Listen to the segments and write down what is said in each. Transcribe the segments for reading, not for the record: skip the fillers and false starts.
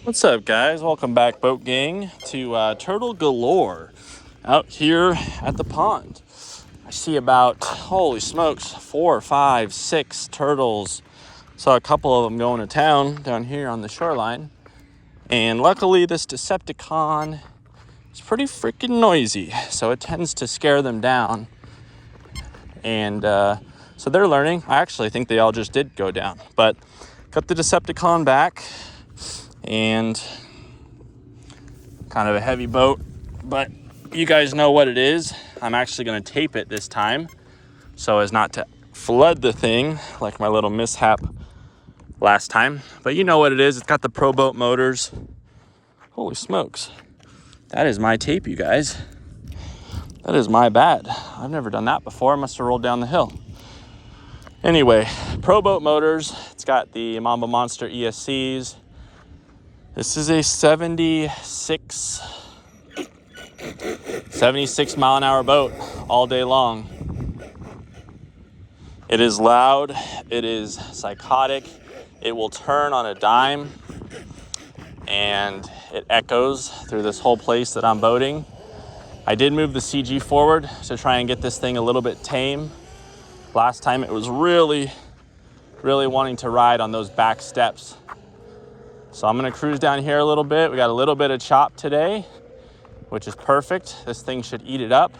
What's up, guys? Welcome back, boat gang, to Turtle Galore out here at the pond. I see about, holy smokes, 4, 5, 6 turtles. Saw a couple of them going to town down here on the shoreline. And luckily, this Decepticon is pretty freaking noisy, so it tends to scare them down. And so they're learning. I actually think they all just did go down. But got the Decepticon back, and kind of a heavy boat, but you guys know what it is. I'm actually going to tape it this time so as not to flood the thing like my little mishap last time. But you know what it is. It's got the ProBoat motors. Holy smokes. That is my tape, you guys. That is my bad. I've never done that before. I must have rolled down the hill. Anyway, ProBoat motors. It's got the Mamba Monster ESCs. This is a 76 mile an hour boat all day long. It is loud. It is psychotic. It will turn on a dime, and it echoes through this whole place that I'm boating. I did move the CG forward to try and get this thing a little bit tame. Last time it was really wanting to ride on those back steps. So I'm gonna cruise down here a little bit. We got a little bit of chop today, which is perfect. This thing should eat it up.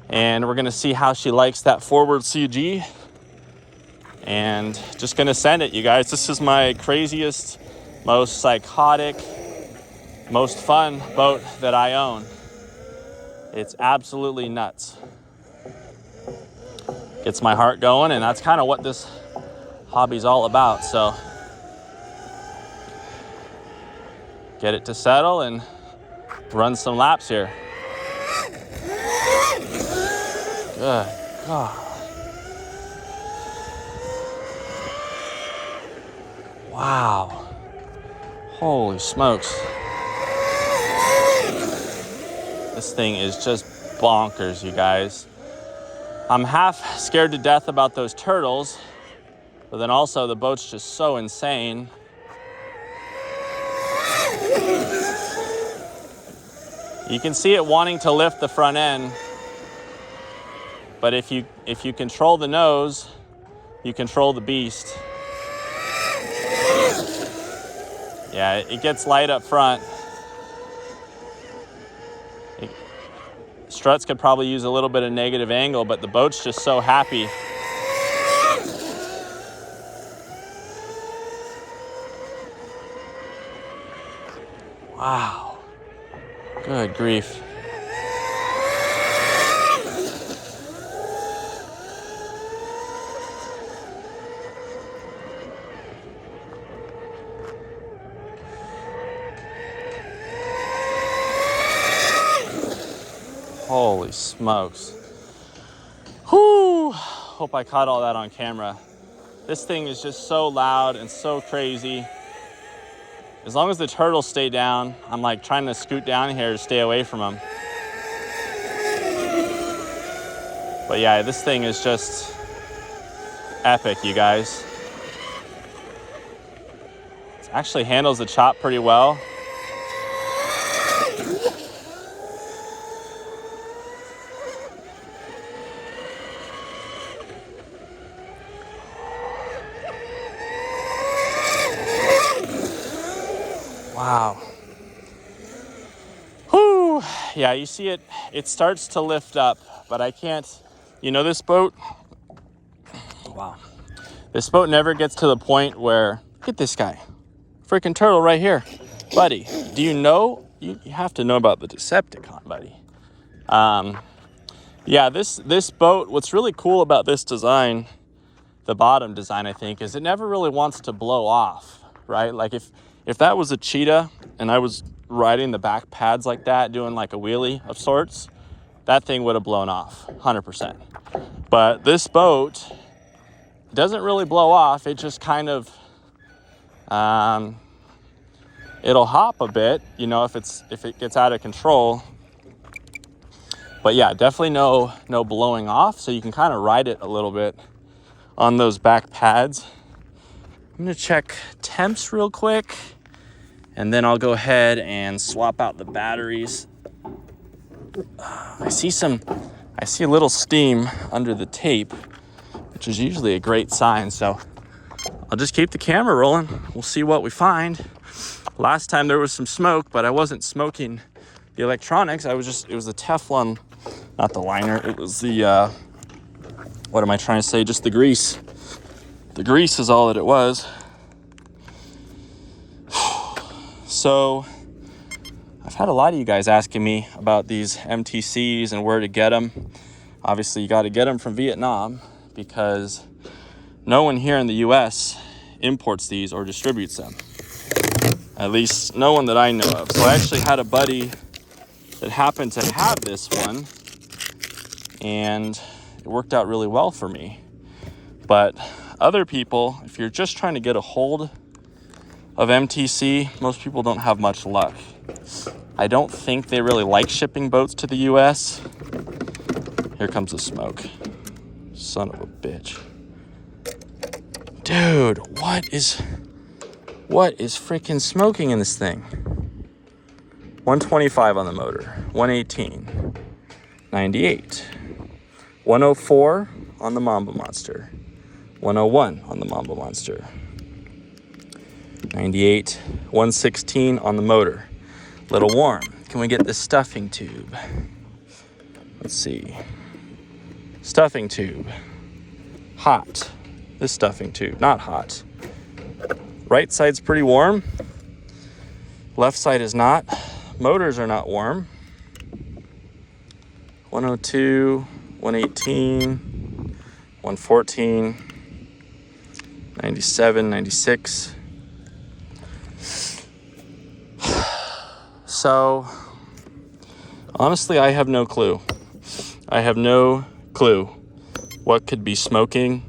And we're gonna see how she likes that forward CG. And just gonna send it, you guys. This is my craziest, most psychotic, most fun boat that I own. It's absolutely nuts. Gets my heart going, and that's kind of what this hobby's all about. So get it to settle and run some laps here. Good God. Wow. Holy smokes. This thing is just bonkers, you guys. I'm half scared to death about those turtles, but then also the boat's just so insane. You can see it wanting to lift the front end, but if you control the nose, you control the beast. Yeah, it gets light up front. Struts could probably use a little bit of negative angle, but the boat's just so happy. Wow. Good grief. Holy smokes. Whew. Hope I caught all that on camera. This thing is just so loud and so crazy. As long as the turtles stay down, I'm like trying to scoot down here to stay away from them. But yeah, this thing is just epic, you guys. It actually handles the chop pretty well. Wow. Whew. Yeah, you see it starts to lift up, but I can't, this boat, wow. This boat never gets to the point where, look at this guy, freaking turtle right here. Buddy, do you know, you have to know about the Decepticon, buddy. Yeah, this boat, what's really cool about this design, the bottom design, I think, is it never really wants to blow off, right? Like if that was a cheetah and I was riding the back pads like that, doing like a wheelie of sorts, that thing would have blown off 100%. But this boat doesn't really blow off. It just kind of, it'll hop a bit, if it gets out of control. But yeah, definitely no blowing off. So you can kind of ride it a little bit on those back pads. I'm gonna check temps real quick. And then I'll go ahead and swap out the batteries. I see a little steam under the tape, which is usually a great sign. So I'll just keep the camera rolling. We'll see what we find. Last time there was some smoke, but I wasn't smoking the electronics. It was the Teflon, not the liner. It was the, what am I trying to say? Just the grease. The grease is all that it was. So I've had a lot of you guys asking me about these MTCs and where to get them. Obviously, you got to get them from Vietnam because no one here in the US imports these or distributes them. At least no one that I know of. So I actually had a buddy that happened to have this one, and it worked out really well for me. But other people, if you're just trying to get a hold of MTC, most people don't have much luck. I don't think they really like shipping boats to the US. Here comes the smoke. Son of a bitch. Dude, what is freaking smoking in this thing? 125 on the motor, 118, 98, 104 on the Mamba Monster, 101 on the Mamba Monster, 98, 116 on the motor. Little warm. Can we get the stuffing tube? Let's see. Stuffing tube. Hot. This stuffing tube, not hot. Right side's pretty warm. Left side is not. Motors are not warm. 102, 118, 114, 97, 96. So, honestly, I have no clue. I have no clue what could be smoking.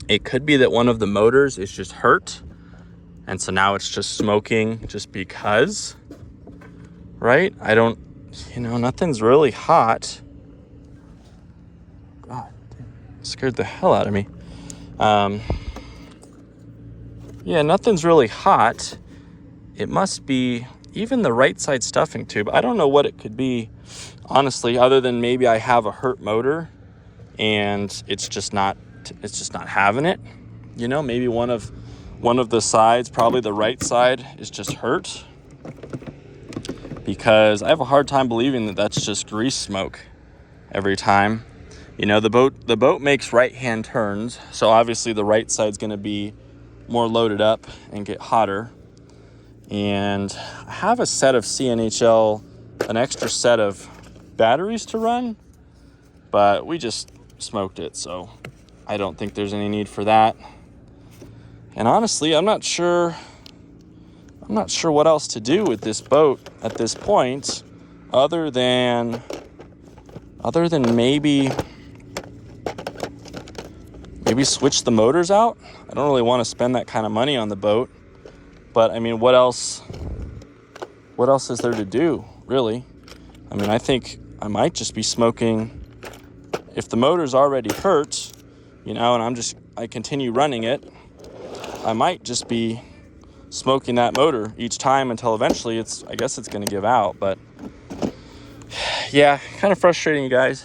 It could be that one of the motors is just hurt, and so now it's just smoking just because, right? Nothing's really hot. God, scared the hell out of me. Yeah, nothing's really hot. It must be even the right side stuffing tube. I don't know what it could be, honestly, other than maybe I have a hurt motor and it's just not having it. You know, maybe one of the sides, probably the right side, is just hurt, because I have a hard time believing that that's just grease smoke every time. You know, the boat makes right-hand turns, so obviously the right side's going to be more loaded up and get hotter. And I have a set of CNHL, an extra set of batteries to run, but we just smoked it, so I don't think there's any need for that. And honestly, I'm not sure what else to do with this boat at this point, other than maybe switch the motors out. I don't really want to spend that kind of money on the boat, but I mean, what else is there to do, really? I mean, I think I might just be smoking. If the motor's already hurt, you know, and I continue running it, I might just be smoking that motor each time until eventually I guess it's going to give out. But yeah, kind of frustrating, you guys.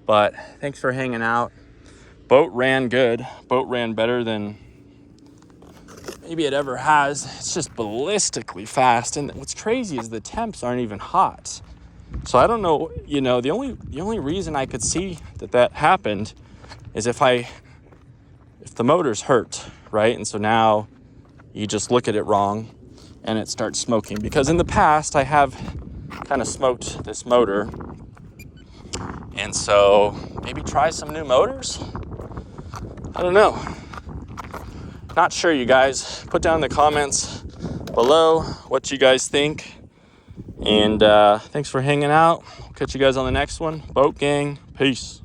But thanks for hanging out. Boat ran good. Boat ran better than maybe it ever has. It's just ballistically fast. And what's crazy is the temps aren't even hot. So I don't know, you know, the only reason I could see that happened is if the motor's hurt, right? And so now you just look at it wrong and it starts smoking. Because in the past I have kind of smoked this motor. And so maybe try some new motors? I don't know. Not sure, you guys. Put down in the comments below what you guys think. And thanks for hanging out. Catch you guys on the next one. Boat gang, peace.